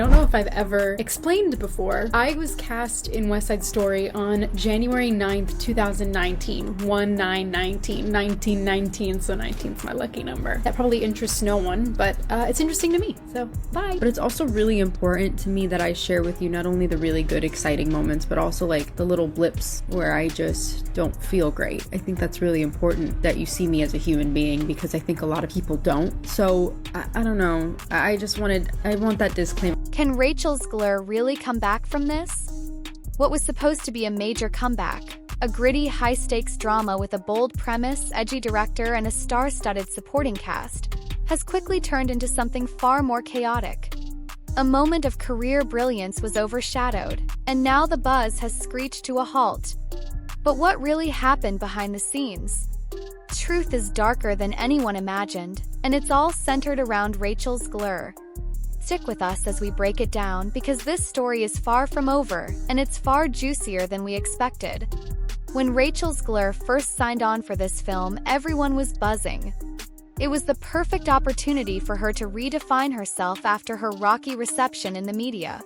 I don't know if I've ever explained before. I was cast in West Side Story on January 9th, 2019. 1919, so 19's my lucky number. That probably interests no one, but it's interesting to me, so bye. But it's also really important to me that I share with you not only the really good, exciting moments, but also like the little blips where I just don't feel great. I think that's really important that you see me as a human being, because I think a lot of people don't. So I don't know. I want that disclaimer. Can Rachel Zgler really come back from this? What was supposed to be a major comeback, a gritty, high-stakes drama with a bold premise, edgy director, and a star-studded supporting cast, has quickly turned into something far more chaotic. A moment of career brilliance was overshadowed, and now the buzz has screeched to a halt. But what really happened behind the scenes? Truth is darker than anyone imagined, and it's all centered around Rachel Zgler. Stick with us as we break it down, because this story is far from over, and it's far juicier than we expected. When Rachel Zgler first signed on for this film, everyone was buzzing. It was the perfect opportunity for her to redefine herself after her rocky reception in the media.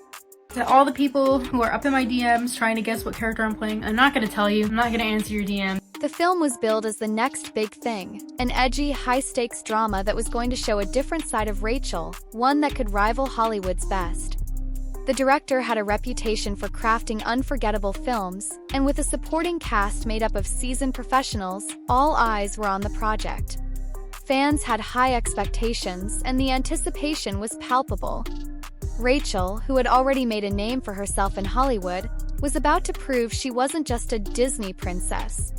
To all the people who are up in my DMs trying to guess what character I'm playing, I'm not going to tell you. I'm not going to answer your DM. The film was billed as the next big thing, an edgy, high-stakes drama that was going to show a different side of Rachel, one that could rival Hollywood's best. The director had a reputation for crafting unforgettable films, and with a supporting cast made up of seasoned professionals, all eyes were on the project. Fans had high expectations, and the anticipation was palpable. Rachel, who had already made a name for herself in Hollywood, was about to prove she wasn't just a Disney princess.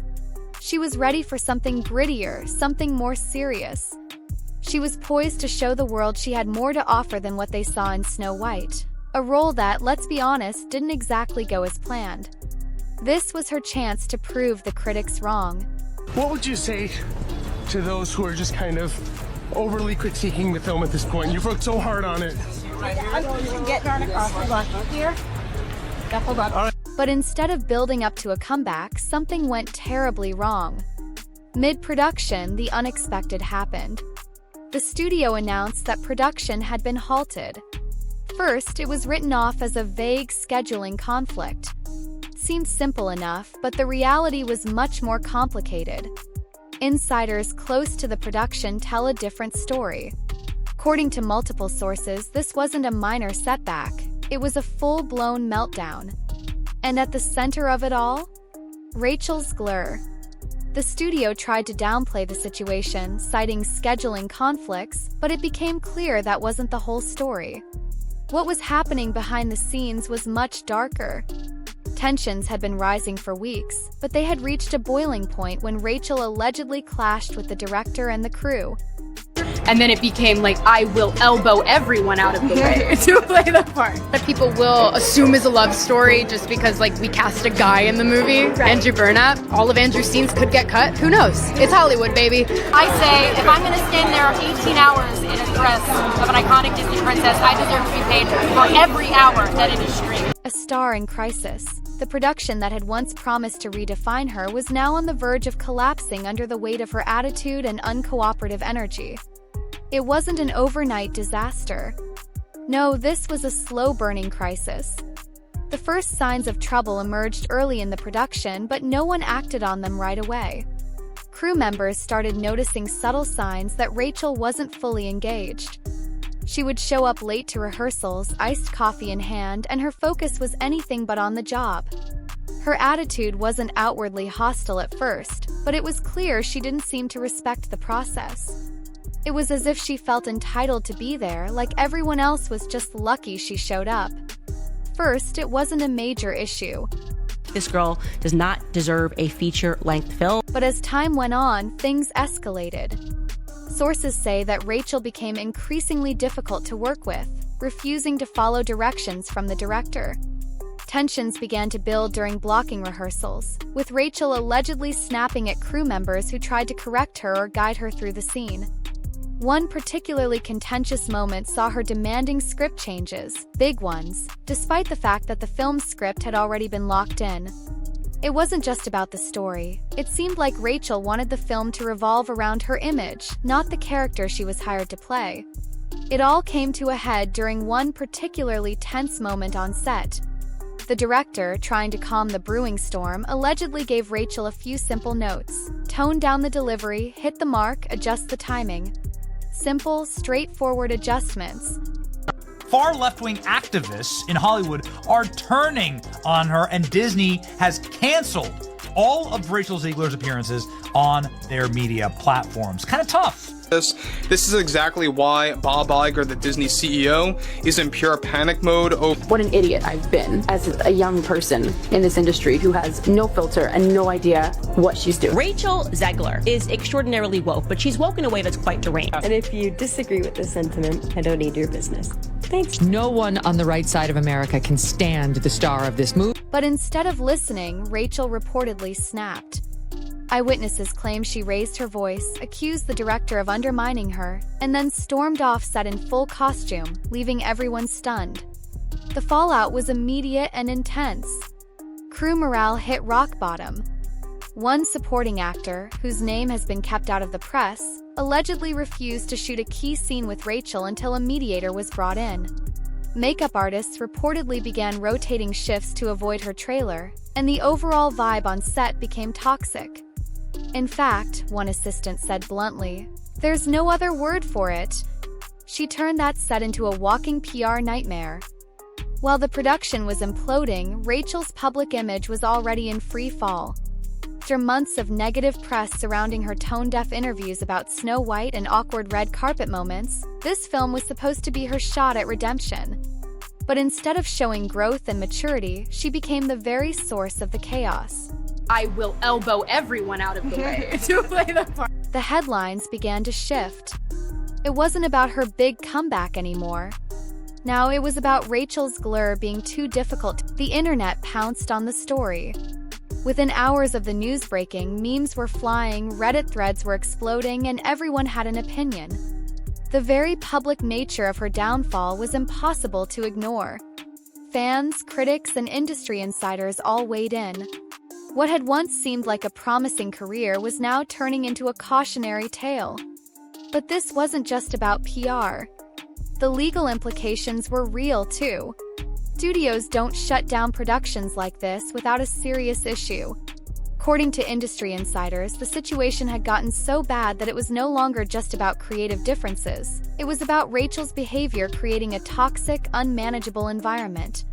She was ready for something grittier, something more serious. She was poised to show the world she had more to offer than what they saw in Snow White, a role that, let's be honest, didn't exactly go as planned. This was her chance to prove the critics wrong. What would you say to those who are just kind of overly critiquing the film at this point? You've worked so hard on it. But instead of building up to a comeback, something went terribly wrong. Mid-production, the unexpected happened. The studio announced that production had been halted. First, it was written off as a vague scheduling conflict. Seemed simple enough, but the reality was much more complicated. Insiders close to the production tell a different story. According to multiple sources, this wasn't a minor setback. It was a full-blown meltdown. And at the center of it all? Rachel Zgler. The studio tried to downplay the situation, citing scheduling conflicts, but it became clear that wasn't the whole story. What was happening behind the scenes was much darker. Tensions had been rising for weeks, but they had reached a boiling point when Rachel allegedly clashed with the director and the crew. And then it became like, I will elbow everyone out of the way to play the part. That people will assume is a love story just because, like, we cast a guy in the movie. Right. Andrew Burnap, all of Andrew's scenes could get cut. Who knows? It's Hollywood, baby. I say, if I'm going to stand there 18 hours in a dress of an iconic Disney princess, I deserve to be paid for every hour that it is streamed. A star in crisis, the production that had once promised to redefine her was now on the verge of collapsing under the weight of her attitude and uncooperative energy. It wasn't an overnight disaster. No, this was a slow-burning crisis. The first signs of trouble emerged early in the production, but no one acted on them right away. Crew members started noticing subtle signs that Rachel wasn't fully engaged. She would show up late to rehearsals, iced coffee in hand, and her focus was anything but on the job. Her attitude wasn't outwardly hostile at first, but it was clear she didn't seem to respect the process. It was as if she felt entitled to be there, like everyone else was just lucky she showed up. First, it wasn't a major issue. This girl does not deserve a feature-length film. But as time went on, things escalated. Sources say that Rachel became increasingly difficult to work with, refusing to follow directions from the director. Tensions began to build during blocking rehearsals, with Rachel allegedly snapping at crew members who tried to correct her or guide her through the scene. One particularly contentious moment saw her demanding script changes, big ones, despite the fact that the film's script had already been locked in. It wasn't just about the story. It seemed like Rachel wanted the film to revolve around her image, not the character she was hired to play. It all came to a head during one particularly tense moment on set. The director, trying to calm the brewing storm, allegedly gave Rachel a few simple notes. Tone down the delivery, hit the mark, adjust the timing. Simple, straightforward adjustments. Far left-wing activists in Hollywood are turning on her, and Disney has canceled all of Rachel Zgler's appearances on their media platforms. Kind of tough. This is exactly why Bob Iger, the Disney CEO, is in pure panic mode. What an idiot I've been as a young person in this industry who has no filter and no idea what she's doing. Rachel Zgler is extraordinarily woke, but she's woke in a way that's quite deranged. And if you disagree with this sentiment, I don't need your business. Thanks. No one on the right side of America can stand the star of this movie. But instead of listening, Rachel reportedly snapped. Eyewitnesses claim she raised her voice, accused the director of undermining her, and then stormed off set in full costume, leaving everyone stunned. The fallout was immediate and intense. Crew morale hit rock bottom. One supporting actor, whose name has been kept out of the press, allegedly refused to shoot a key scene with Rachel until a mediator was brought in. Makeup artists reportedly began rotating shifts to avoid her trailer, and the overall vibe on set became toxic. In fact, one assistant said bluntly, "There's no other word for it." She turned that set into a walking PR nightmare. While the production was imploding, Rachel's public image was already in free fall. After months of negative press surrounding her tone-deaf interviews about Snow White and awkward red carpet moments, this film was supposed to be her shot at redemption. But instead of showing growth and maturity, she became the very source of the chaos. I will elbow everyone out of the way to play the part. The headlines began to shift. It wasn't about her big comeback anymore. Now it was about Rachel Zgler being too difficult. The internet pounced on the story. Within hours of the news breaking, memes were flying, Reddit threads were exploding, and everyone had an opinion. The very public nature of her downfall was impossible to ignore. Fans, critics, and industry insiders all weighed in. What had once seemed like a promising career was now turning into a cautionary tale. But this wasn't just about PR. The legal implications were real, too. Studios don't shut down productions like this without a serious issue. According to industry insiders, the situation had gotten so bad that it was no longer just about creative differences. It was about Rachel's behavior creating a toxic, unmanageable environment.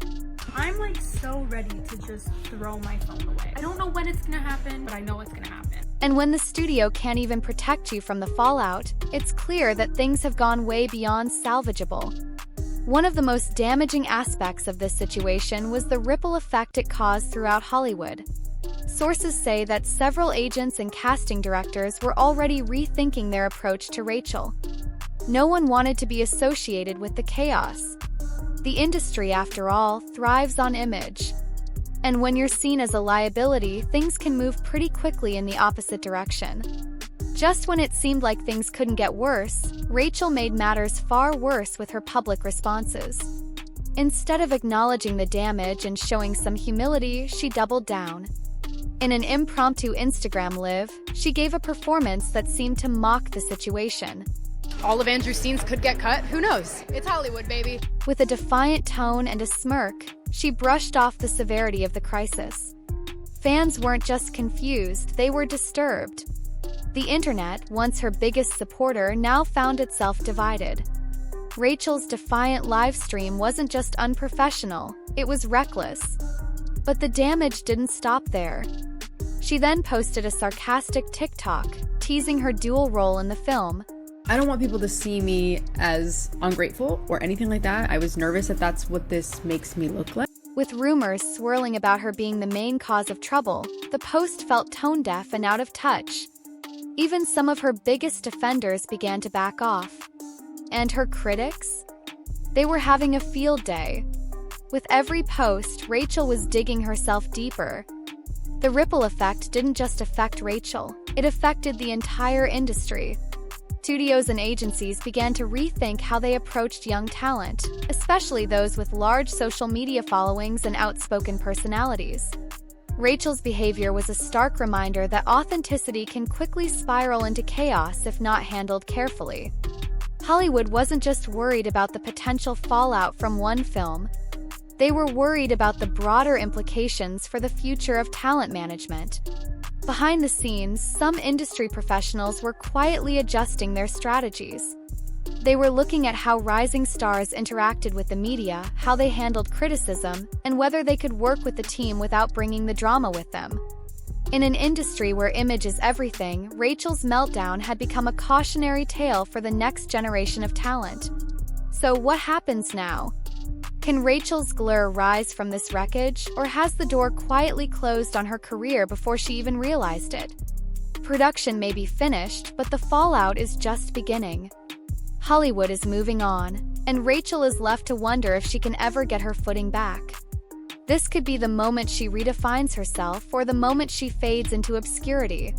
I'm like so ready to just throw my phone away. I don't know when it's gonna happen, but I know it's gonna happen. And when the studio can't even protect you from the fallout, it's clear that things have gone way beyond salvageable. One of the most damaging aspects of this situation was the ripple effect it caused throughout Hollywood. Sources say that several agents and casting directors were already rethinking their approach to Rachel. No one wanted to be associated with the chaos. The industry, after all, thrives on image. And when you're seen as a liability, things can move pretty quickly in the opposite direction. Just when it seemed like things couldn't get worse, Rachel made matters far worse with her public responses. Instead of acknowledging the damage and showing some humility, she doubled down. In an impromptu Instagram live, she gave a performance that seemed to mock the situation. All of Andrew's scenes could get cut. Who knows? It's Hollywood, baby. With a defiant tone and a smirk, she brushed off the severity of the crisis. Fans weren't just confused, they were disturbed. The internet, once her biggest supporter, now found itself divided. Rachel's defiant livestream wasn't just unprofessional, it was reckless. But the damage didn't stop there. She then posted a sarcastic TikTok, teasing her dual role in the film. I don't want people to see me as ungrateful or anything like that. I was nervous that that's what this makes me look like. With rumors swirling about her being the main cause of trouble, the post felt tone-deaf and out of touch. Even some of her biggest defenders began to back off. And her critics? They were having a field day. With every post, Rachel was digging herself deeper. The ripple effect didn't just affect Rachel, it affected the entire industry. Studios and agencies began to rethink how they approached young talent, especially those with large social media followings and outspoken personalities. Rachel's behavior was a stark reminder that authenticity can quickly spiral into chaos if not handled carefully. Hollywood wasn't just worried about the potential fallout from one film. They were worried about the broader implications for the future of talent management. Behind the scenes, some industry professionals were quietly adjusting their strategies. They were looking at how rising stars interacted with the media, how they handled criticism, and whether they could work with the team without bringing the drama with them. In an industry where image is everything, Rachel's meltdown had become a cautionary tale for the next generation of talent. So what happens now? Can Rachel Zgler rise from this wreckage, or has the door quietly closed on her career before she even realized it? Production may be finished, but the fallout is just beginning. Hollywood is moving on, and Rachel is left to wonder if she can ever get her footing back. This could be the moment she redefines herself or the moment she fades into obscurity.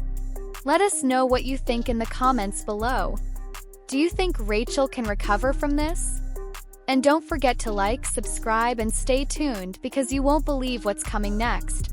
Let us know what you think in the comments below. Do you think Rachel can recover from this? And don't forget to like, subscribe, and stay tuned because you won't believe what's coming next.